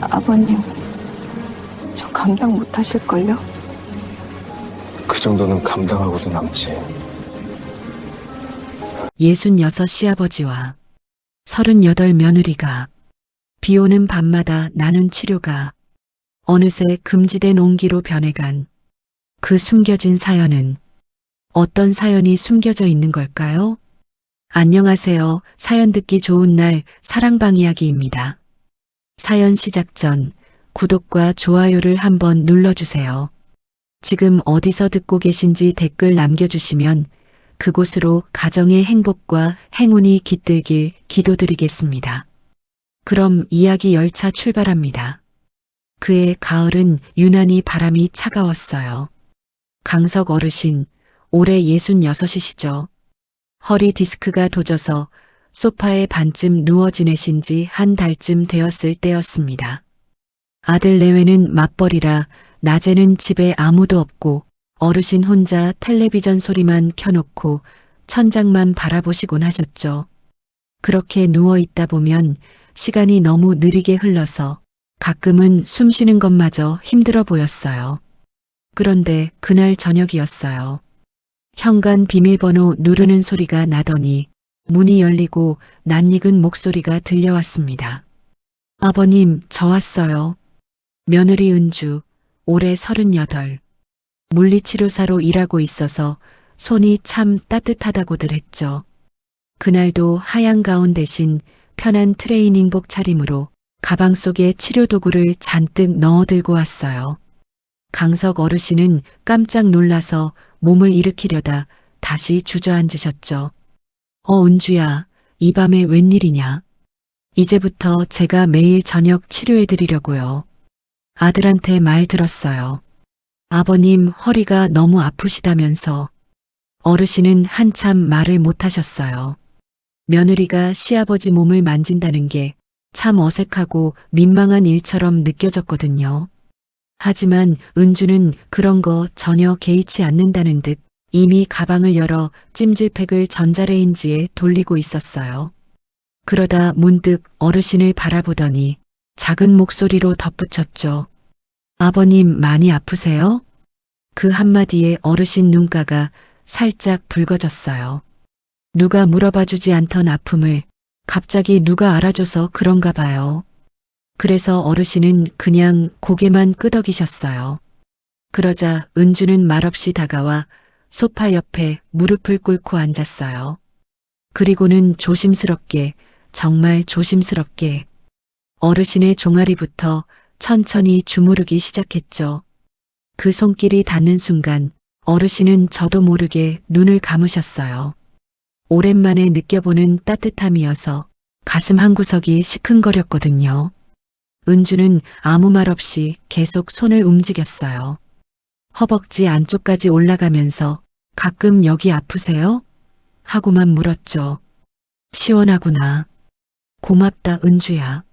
아버님, 저 감당 못 하실걸요? 그 정도는 감당하고도 남지. 66 시아버지와 38 며느리가 비오는 밤마다 나눈 치료가 어느새 금지된 온기로 변해간 그 숨겨진 사연은 어떤 사연이 숨겨져 있는 걸까요? 안녕하세요. 사연 듣기 좋은 날 사랑방 이야기입니다. 사연 시작 전 구독과 좋아요를 한번 눌러주세요. 지금 어디서 듣고 계신지 댓글 남겨주시면 그곳으로 가정의 행복과 행운이 깃들길 기도드리겠습니다. 그럼 이야기 열차 출발합니다. 그해 가을은 유난히 바람이 차가웠어요. 강석 어르신, 올해 66이시죠. 허리 디스크가 도져서 소파에 반쯤 누워 지내신 지 한 달쯤 되었을 때였습니다. 아들 내외는 맞벌이라 낮에는 집에 아무도 없고 어르신 혼자 텔레비전 소리만 켜놓고 천장만 바라보시곤 하셨죠. 그렇게 누워 있다 보면 시간이 너무 느리게 흘러서 가끔은 숨 쉬는 것마저 힘들어 보였어요. 그런데 그날 저녁이었어요. 현관 비밀번호 누르는 소리가 나더니 문이 열리고 낯익은 목소리가 들려왔습니다. 아버님, 저 왔어요. 며느리 은주, 올해 38. 물리치료사로 일하고 있어서 손이 참 따뜻하다고들 했죠. 그날도 하얀 가운 대신 편한 트레이닝복 차림으로 가방 속에 치료도구를 잔뜩 넣어 들고 왔어요. 강석 어르신은 깜짝 놀라서 몸을 일으키려다 다시 주저앉으셨죠. 은주야, 이 밤에 웬일이냐? 이제부터 제가 매일 저녁 치료해 드리려고요. 아들한테 말 들었어요. 아버님 허리가 너무 아프시다면서. 어르신은 한참 말을 못하셨어요. 며느리가 시아버지 몸을 만진다는 게 참 어색하고 민망한 일처럼 느껴졌거든요. 하지만 은주는 그런 거 전혀 개의치 않는다는 듯 이미 가방을 열어 찜질팩을 전자레인지에 돌리고 있었어요. 그러다 문득 어르신을 바라보더니 작은 목소리로 덧붙였죠. 아버님 많이 아프세요? 그 한마디에 어르신 눈가가 살짝 붉어졌어요. 누가 물어봐주지 않던 아픔을 갑자기 누가 알아줘서 그런가 봐요. 그래서 어르신은 그냥 고개만 끄덕이셨어요. 그러자 은주는 말없이 다가와 소파 옆에 무릎을 꿇고 앉았어요. 그리고는 조심스럽게, 정말 조심스럽게 어르신의 종아리부터 천천히 주무르기 시작했죠. 그 손길이 닿는 순간 어르신은 저도 모르게 눈을 감으셨어요. 오랜만에 느껴보는 따뜻함이어서 가슴 한구석이 시큰거렸거든요. 은주는 아무 말 없이 계속 손을 움직였어요. 허벅지 안쪽까지 올라가면서 가끔 여기 아프세요? 하고만 물었죠. 시원하구나. 고맙다 은주야.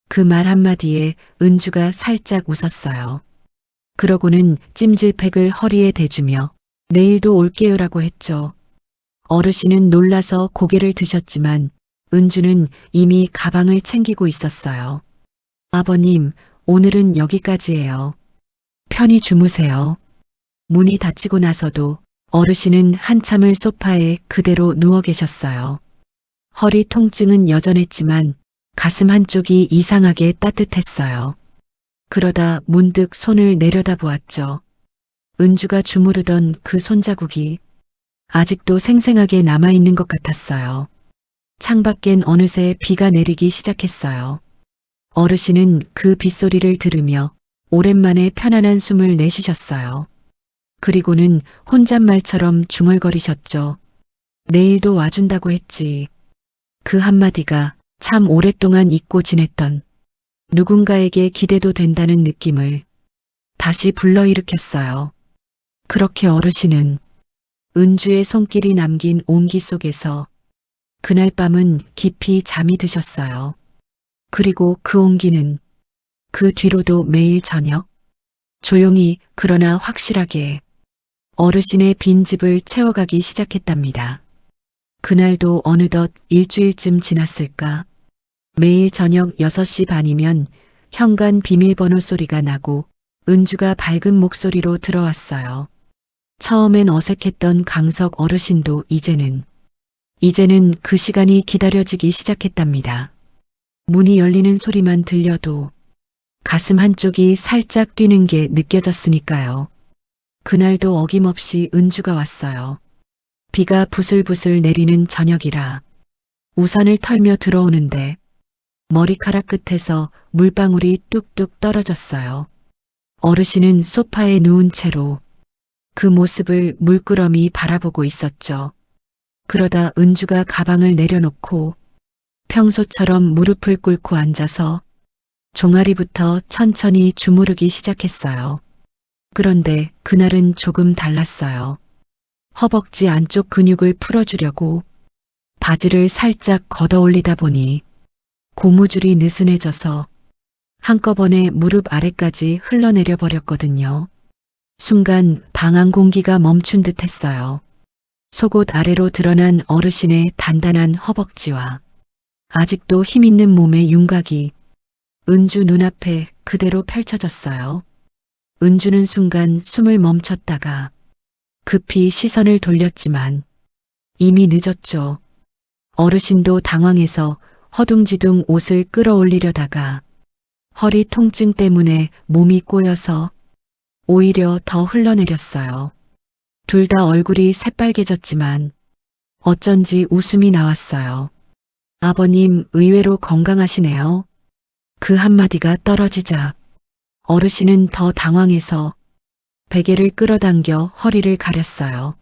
그 말 한마디에 은주가 살짝 웃었어요. 그러고는 찜질팩을 허리에 대주며 내일도 올게요라고 했죠. 어르신은 놀라서 고개를 드셨지만 은주는 이미 가방을 챙기고 있었어요. 아버님, 오늘은 여기까지예요. 편히 주무세요. 문이 닫히고 나서도 어르신은 한참을 소파에 그대로 누워 계셨어요. 허리 통증은 여전했지만 가슴 한쪽이 이상하게 따뜻했어요. 그러다 문득 손을 내려다보았죠. 은주가 주무르던 그 손자국이 아직도 생생하게 남아있는 것 같았어요. 창밖엔 어느새 비가 내리기 시작했어요. 어르신은 그 빗소리를 들으며 오랜만에 편안한 숨을 내쉬셨어요. 그리고는 혼잣말처럼 중얼거리셨죠. 내일도 와준다고 했지. 그 한마디가 참 오랫동안 잊고 지냈던 누군가에게 기대도 된다는 느낌을 다시 불러일으켰어요. 그렇게 어르신은 은주의 손길이 남긴 온기 속에서 그날 밤은 깊이 잠이 드셨어요. 그리고 그 온기는 그 뒤로도 매일 저녁 조용히 그러나 확실하게 어르신의 빈집을 채워가기 시작했답니다. 그날도 어느덧 일주일쯤 지났을까. 매일 저녁 6시 반이면 현관 비밀번호 소리가 나고 은주가 밝은 목소리로 들어왔어요. 처음엔 어색했던 강석 어르신도 이제는 그 시간이 기다려지기 시작했답니다. 문이 열리는 소리만 들려도 가슴 한쪽이 살짝 뛰는 게 느껴졌으니까요. 그날도 어김없이 은주가 왔어요. 비가 부슬부슬 내리는 저녁이라 우산을 털며 들어오는데 머리카락 끝에서 물방울이 뚝뚝 떨어졌어요. 어르신은 소파에 누운 채로 그 모습을 물끄러미 바라보고 있었죠. 그러다 은주가 가방을 내려놓고 평소처럼 무릎을 꿇고 앉아서 종아리부터 천천히 주무르기 시작했어요. 그런데 그날은 조금 달랐어요. 허벅지 안쪽 근육을 풀어주려고 바지를 살짝 걷어 올리다 보니 고무줄이 느슨해져서 한꺼번에 무릎 아래까지 흘러내려 버렸거든요. 순간 방안 공기가 멈춘 듯 했어요. 속옷 아래로 드러난 어르신의 단단한 허벅지와 아직도 힘있는 몸의 윤곽이 은주 눈앞에 그대로 펼쳐졌어요. 은주는 순간 숨을 멈췄다가 급히 시선을 돌렸지만 이미 늦었죠. 어르신도 당황해서 허둥지둥 옷을 끌어올리려다가 허리 통증 때문에 몸이 꼬여서 오히려 더 흘러내렸어요. 둘 다 얼굴이 새빨개졌지만 어쩐지 웃음이 나왔어요. 아버님 의외로 건강하시네요. 그 한마디가 떨어지자 어르신은 더 당황해서 베개를 끌어당겨 허리를 가렸어요.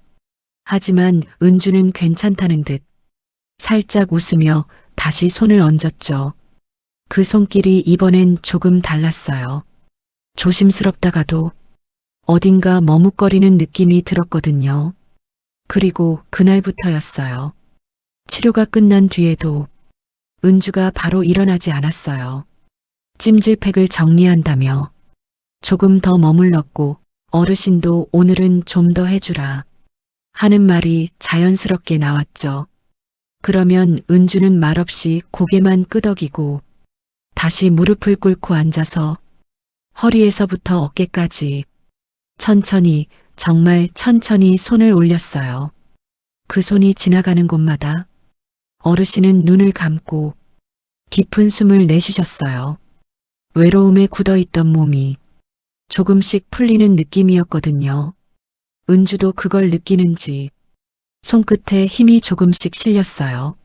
하지만 은주는 괜찮다는 듯 살짝 웃으며 다시 손을 얹었죠. 그 손길이 이번엔 조금 달랐어요. 조심스럽다가도 어딘가 머뭇거리는 느낌이 들었거든요. 그리고 그날부터였어요. 치료가 끝난 뒤에도 은주가 바로 일어나지 않았어요. 찜질팩을 정리한다며 조금 더 머물렀고 어르신도 오늘은 좀 더 해주라 하는 말이 자연스럽게 나왔죠. 그러면 은주는 말없이 고개만 끄덕이고 다시 무릎을 꿇고 앉아서 허리에서부터 어깨까지 천천히, 정말 천천히 손을 올렸어요. 그 손이 지나가는 곳마다 어르신은 눈을 감고 깊은 숨을 내쉬셨어요. 외로움에 굳어있던 몸이 조금씩 풀리는 느낌이었거든요. 은주도 그걸 느끼는지 손끝에 힘이 조금씩 실렸어요.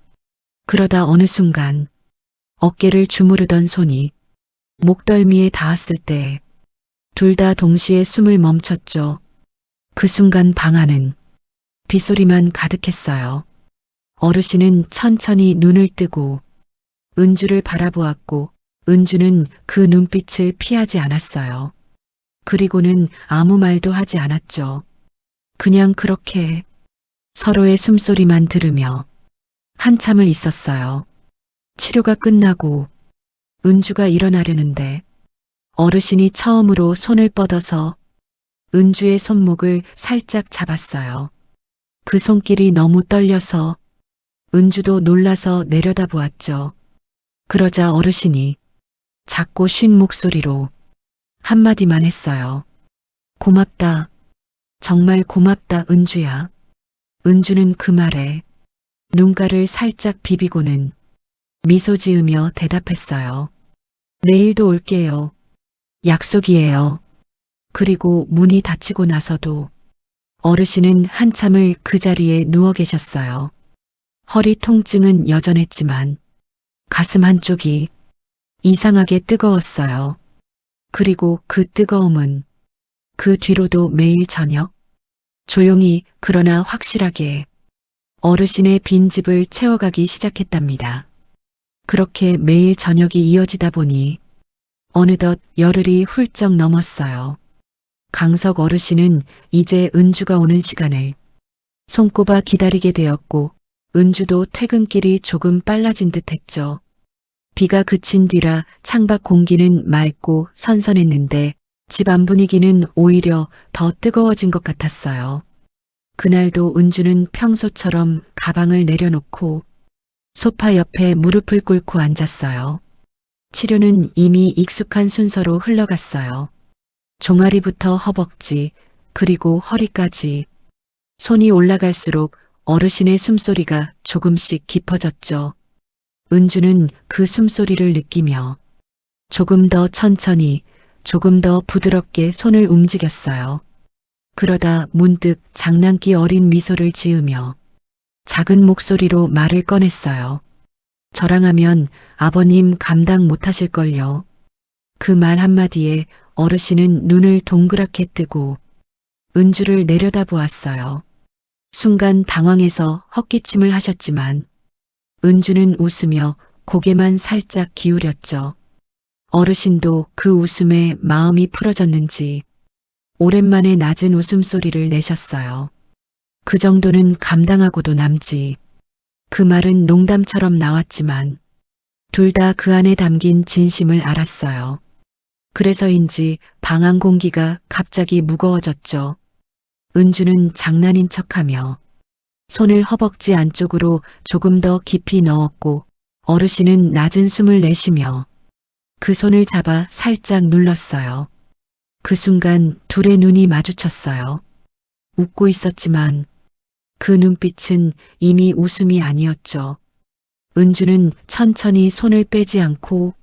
그러다 어느 순간 어깨를 주무르던 손이 목덜미에 닿았을 때 둘 다 동시에 숨을 멈췄죠. 그 순간 방 안은 빗소리만 가득했어요. 어르신은 천천히 눈을 뜨고 은주를 바라보았고 은주는 그 눈빛을 피하지 않았어요. 그리고는 아무 말도 하지 않았죠. 그냥 그렇게 서로의 숨소리만 들으며 한참을 있었어요. 치료가 끝나고 은주가 일어나려는데 어르신이 처음으로 손을 뻗어서 은주의 손목을 살짝 잡았어요. 그 손길이 너무 떨려서 은주도 놀라서 내려다보았죠. 그러자 어르신이 작고 쉰 목소리로 한마디만 했어요. 고맙다. 정말 고맙다, 은주야. 은주는 그 말에 눈가를 살짝 비비고는 미소 지으며 대답했어요. 내일도 올게요. 약속이에요. 그리고 문이 닫히고 나서도 어르신은 한참을 그 자리에 누워 계셨어요. 허리 통증은 여전했지만 가슴 한쪽이 이상하게 뜨거웠어요. 그리고 그 뜨거움은 그 뒤로도 매일 저녁 조용히 그러나 확실하게 어르신의 빈집을 채워가기 시작했답니다. 그렇게 매일 저녁이 이어지다 보니 어느덧 열흘이 훌쩍 넘었어요. 강석 어르신은 이제 은주가 오는 시간을 손꼽아 기다리게 되었고 은주도 퇴근길이 조금 빨라진 듯 했죠. 비가 그친 뒤라 창밖 공기는 맑고 선선했는데 집 안 분위기는 오히려 더 뜨거워진 것 같았어요. 그날도 은주는 평소처럼 가방을 내려놓고 소파 옆에 무릎을 꿇고 앉았어요. 치료는 이미 익숙한 순서로 흘러갔어요. 종아리부터 허벅지, 그리고 허리까지. 손이 올라갈수록 어르신의 숨소리가 조금씩 깊어졌죠. 은주는 그 숨소리를 느끼며 조금 더 천천히, 조금 더 부드럽게 손을 움직였어요. 그러다 문득 장난기 어린 미소를 지으며 작은 목소리로 말을 꺼냈어요. 저랑 하면 아버님 감당 못하실걸요. 그 말 한마디에 어르신은 눈을 동그랗게 뜨고 은주를 내려다보았어요. 순간 당황해서 헛기침을 하셨지만 은주는 웃으며 고개만 살짝 기울였죠. 어르신도 그 웃음에 마음이 풀어졌는지 오랜만에 낮은 웃음소리를 내셨어요. 그 정도는 감당하고도 남지. 그 말은 농담처럼 나왔지만 둘 다 그 안에 담긴 진심을 알았어요. 그래서인지 방 안 공기가 갑자기 무거워졌죠. 은주는 장난인 척하며 손을 허벅지 안쪽으로 조금 더 깊이 넣었고 어르신은 낮은 숨을 내쉬며 그 손을 잡아 살짝 눌렀어요. 그 순간 둘의 눈이 마주쳤어요. 웃고 있었지만 그 눈빛은 이미 웃음이 아니었죠. 은주는 천천히 손을 빼지 않고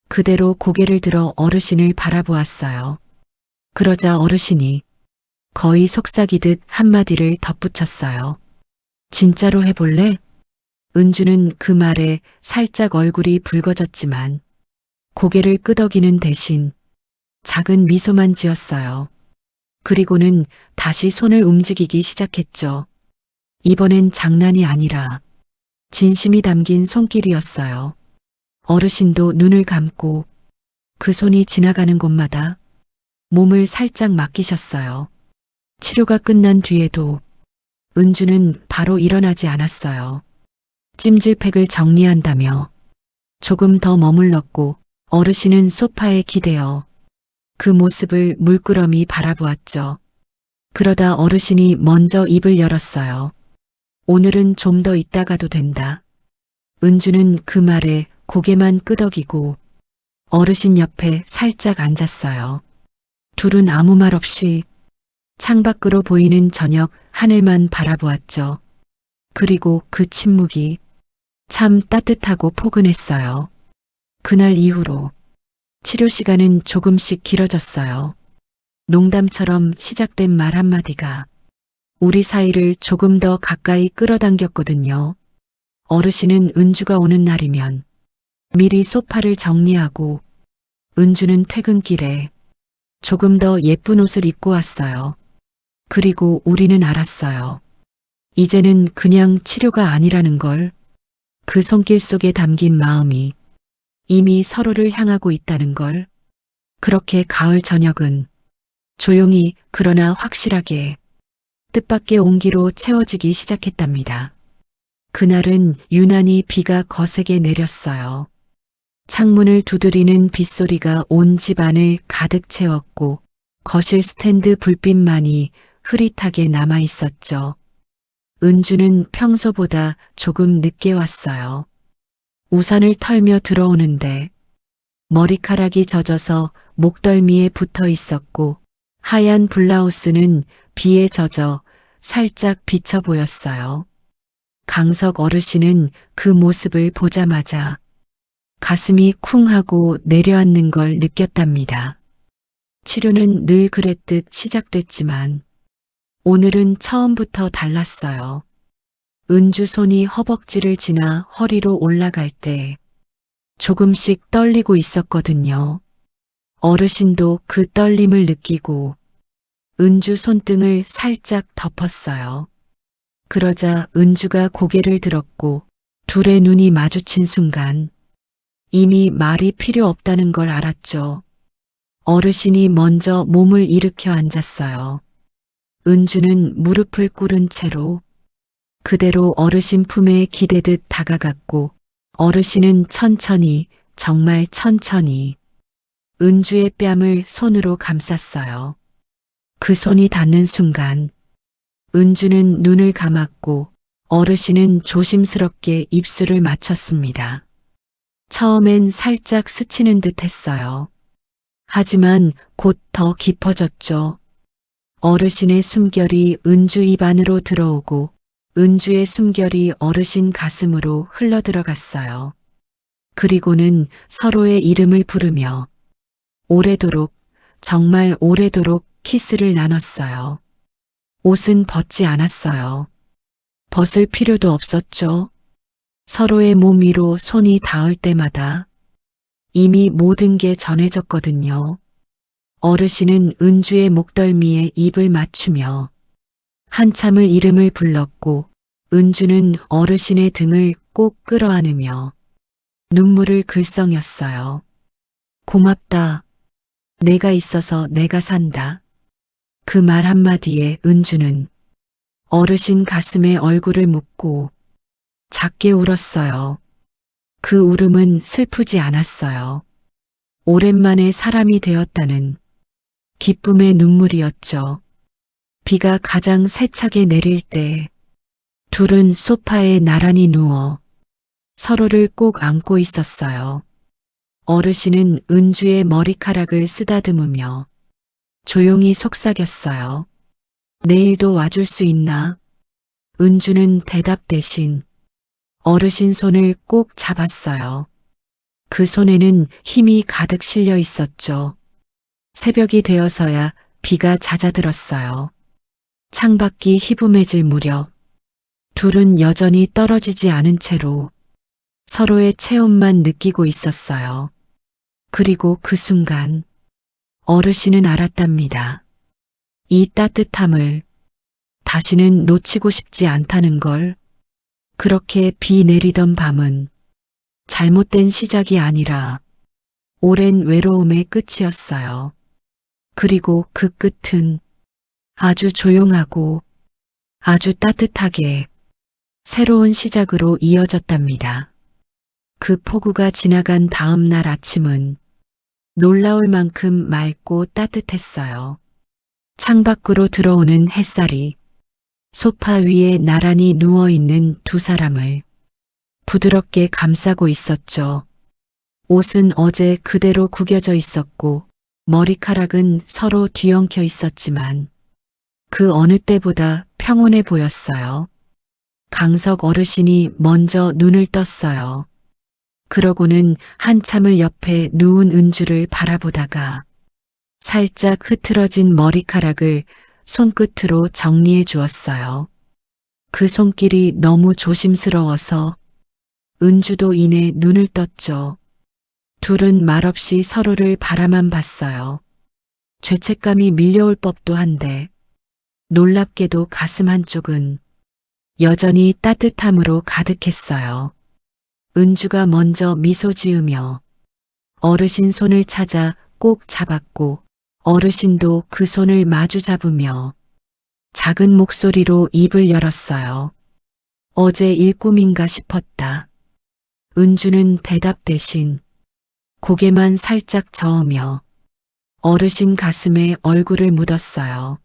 그대로 고개를 들어 어르신을 바라보았어요. 그러자 어르신이 거의 속삭이듯 한마디를 덧붙였어요. 진짜로 해볼래? 은주는 그 말에 살짝 얼굴이 붉어졌지만 고개를 끄덕이는 대신 작은 미소만 지었어요. 그리고는 다시 손을 움직이기 시작했죠. 이번엔 장난이 아니라 진심이 담긴 손길이었어요. 어르신도 눈을 감고 그 손이 지나가는 곳마다 몸을 살짝 맡기셨어요. 치료가 끝난 뒤에도 은주는 바로 일어나지 않았어요. 찜질팩을 정리한다며 조금 더 머물렀고 어르신은 소파에 기대어 그 모습을 물끄러미 바라보았죠. 그러다 어르신이 먼저 입을 열었어요. 오늘은 좀 더 있다가도 된다. 은주는 그 말에 고개만 끄덕이고 어르신 옆에 살짝 앉았어요. 둘은 아무 말 없이 창밖으로 보이는 저녁 하늘만 바라보았죠. 그리고 그 침묵이 참 따뜻하고 포근했어요. 그날 이후로 치료 시간은 조금씩 길어졌어요. 농담처럼 시작된 말 한마디가 우리 사이를 조금 더 가까이 끌어당겼거든요. 어르신은 은주가 오는 날이면 미리 소파를 정리하고 은주는 퇴근길에 조금 더 예쁜 옷을 입고 왔어요. 그리고 우리는 알았어요. 이제는 그냥 치료가 아니라는 걸, 그 손길 속에 담긴 마음이 이미 서로를 향하고 있다는 걸. 그렇게 가을 저녁은 조용히 그러나 확실하게 뜻밖의 온기로 채워지기 시작했답니다. 그날은 유난히 비가 거세게 내렸어요. 창문을 두드리는 빗소리가 온 집안을 가득 채웠고 거실 스탠드 불빛만이 흐릿하게 남아 있었죠. 은주는 평소보다 조금 늦게 왔어요. 우산을 털며 들어오는데 머리카락이 젖어서 목덜미에 붙어 있었고 하얀 블라우스는 비에 젖어 살짝 비쳐 보였어요. 강석 어르신은 그 모습을 보자마자 가슴이 쿵 하고 내려앉는 걸 느꼈답니다. 치료는 늘 그랬듯 시작됐지만 오늘은 처음부터 달랐어요. 은주 손이 허벅지를 지나 허리로 올라갈 때 조금씩 떨리고 있었거든요. 어르신도 그 떨림을 느끼고 은주 손등을 살짝 덮었어요. 그러자 은주가 고개를 들었고 둘의 눈이 마주친 순간 이미 말이 필요 없다는 걸 알았죠. 어르신이 먼저 몸을 일으켜 앉았어요. 은주는 무릎을 꿇은 채로 그대로 어르신 품에 기대듯 다가갔고 어르신은 천천히, 정말 천천히 은주의 뺨을 손으로 감쌌어요. 그 손이 닿는 순간 은주는 눈을 감았고 어르신은 조심스럽게 입술을 맞췄습니다. 처음엔 살짝 스치는 듯 했어요. 하지만 곧 더 깊어졌죠. 어르신의 숨결이 은주 입 안으로 들어오고 은주의 숨결이 어르신 가슴으로 흘러들어갔어요. 그리고는 서로의 이름을 부르며 오래도록, 정말 오래도록 키스를 나눴어요. 옷은 벗지 않았어요. 벗을 필요도 없었죠. 서로의 몸 위로 손이 닿을 때마다 이미 모든 게 전해졌거든요. 어르신은 은주의 목덜미에 입을 맞추며 한참을 이름을 불렀고 은주는 어르신의 등을 꼭 끌어안으며 눈물을 글썽였어요. 고맙다. 내가 있어서 내가 산다. 그 말 한마디에 은주는 어르신 가슴에 얼굴을 묻고 작게 울었어요. 그 울음은 슬프지 않았어요. 오랜만에 사람이 되었다는 기쁨의 눈물이었죠. 비가 가장 세차게 내릴 때 둘은 소파에 나란히 누워 서로를 꼭 안고 있었어요. 어르신은 은주의 머리카락을 쓰다듬으며 조용히 속삭였어요. 내일도 와줄 수 있나? 은주는 대답 대신 어르신 손을 꼭 잡았어요. 그 손에는 힘이 가득 실려 있었죠. 새벽이 되어서야 비가 잦아들었어요. 창밖이 희부해질 무렵 둘은 여전히 떨어지지 않은 채로 서로의 체온만 느끼고 있었어요. 그리고 그 순간 어르신은 알았답니다. 이 따뜻함을 다시는 놓치고 싶지 않다는 걸. 그렇게 비 내리던 밤은 잘못된 시작이 아니라 오랜 외로움의 끝이었어요. 그리고 그 끝은 아주 조용하고 아주 따뜻하게 새로운 시작으로 이어졌답니다. 그 폭우가 지나간 다음 날 아침은 놀라울 만큼 맑고 따뜻했어요. 창밖으로 들어오는 햇살이 소파 위에 나란히 누워있는 두 사람을 부드럽게 감싸고 있었죠. 옷은 어제 그대로 구겨져 있었고 머리카락은 서로 뒤엉켜 있었지만 그 어느 때보다 평온해 보였어요. 강석 어르신이 먼저 눈을 떴어요. 그러고는 한참을 옆에 누운 은주를 바라보다가 살짝 흐트러진 머리카락을 손끝으로 정리해 주었어요. 그 손길이 너무 조심스러워서 은주도 이내 눈을 떴죠. 둘은 말없이 서로를 바라만 봤어요. 죄책감이 밀려올 법도 한데 놀랍게도 가슴 한쪽은 여전히 따뜻함으로 가득했어요. 은주가 먼저 미소 지으며 어르신 손을 찾아 꼭 잡았고 어르신도 그 손을 마주 잡으며 작은 목소리로 입을 열었어요. 어제 일꿈인가 싶었다. 은주는 대답 대신 고개만 살짝 저으며 어르신 가슴에 얼굴을 묻었어요.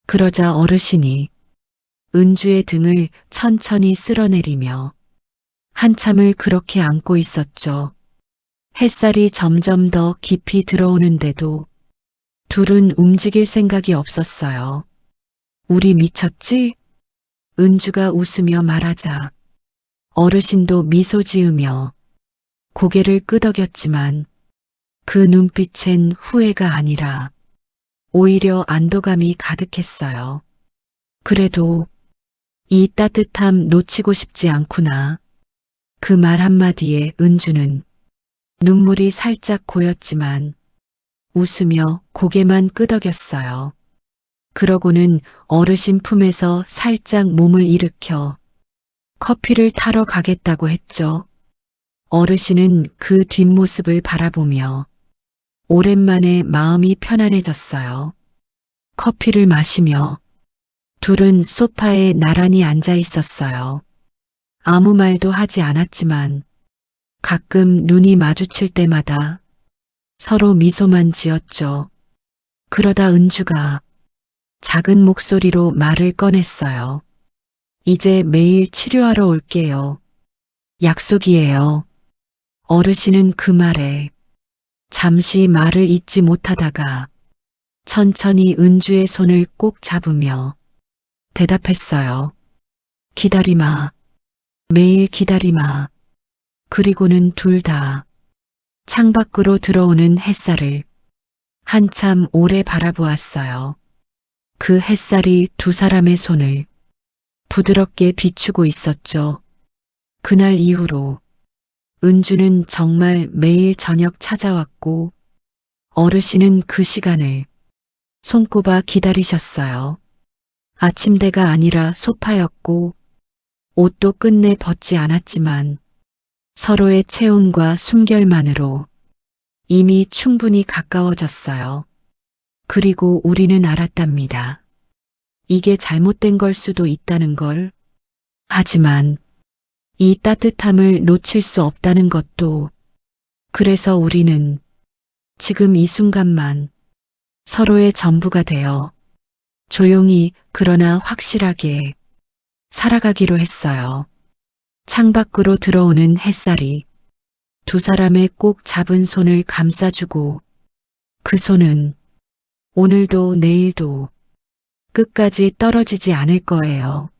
그러자 어르신이 은주의 등을 천천히 쓸어내리며 한참을 그렇게 안고 있었죠. 햇살이 점점 더 깊이 들어오는데도 둘은 움직일 생각이 없었어요. 우리 미쳤지? 은주가 웃으며 말하자 어르신도 미소 지으며 고개를 끄덕였지만 그 눈빛엔 후회가 아니라 오히려 안도감이 가득했어요. 그래도 이 따뜻함 놓치고 싶지 않구나. 그 말 한마디에 은주는 눈물이 살짝 고였지만 웃으며 고개만 끄덕였어요. 그러고는 어르신 품에서 살짝 몸을 일으켜 커피를 타러 가겠다고 했죠. 어르신은 그 뒷모습을 바라보며 오랜만에 마음이 편안해졌어요. 커피를 마시며 둘은 소파에 나란히 앉아 있었어요. 아무 말도 하지 않았지만 가끔 눈이 마주칠 때마다 서로 미소만 지었죠. 그러다 은주가 작은 목소리로 말을 꺼냈어요. 이제 매일 치료하러 올게요. 약속이에요. 어르신은 그 말에 잠시 말을 잇지 못하다가 천천히 은주의 손을 꼭 잡으며 대답했어요. 기다리마. 매일 기다리마. 그리고는 둘 다 창밖으로 들어오는 햇살을 한참 오래 바라보았어요. 그 햇살이 두 사람의 손을 부드럽게 비추고 있었죠. 그날 이후로 은주는 정말 매일 저녁 찾아왔고 어르신은 그 시간을 손꼽아 기다리셨어요. 아침대가 아니라 소파였고 옷도 끝내 벗지 않았지만 서로의 체온과 숨결만으로 이미 충분히 가까워졌어요. 그리고 우리는 알았답니다. 이게 잘못된 걸 수도 있다는 걸. 하지만 이 따뜻함을 놓칠 수 없다는 것도. 그래서 우리는 지금 이 순간만 서로의 전부가 되어 조용히 그러나 확실하게 살아가기로 했어요. 창밖으로 들어오는 햇살이 두 사람의 꼭 잡은 손을 감싸주고 그 손은 오늘도 내일도 끝까지 떨어지지 않을 거예요.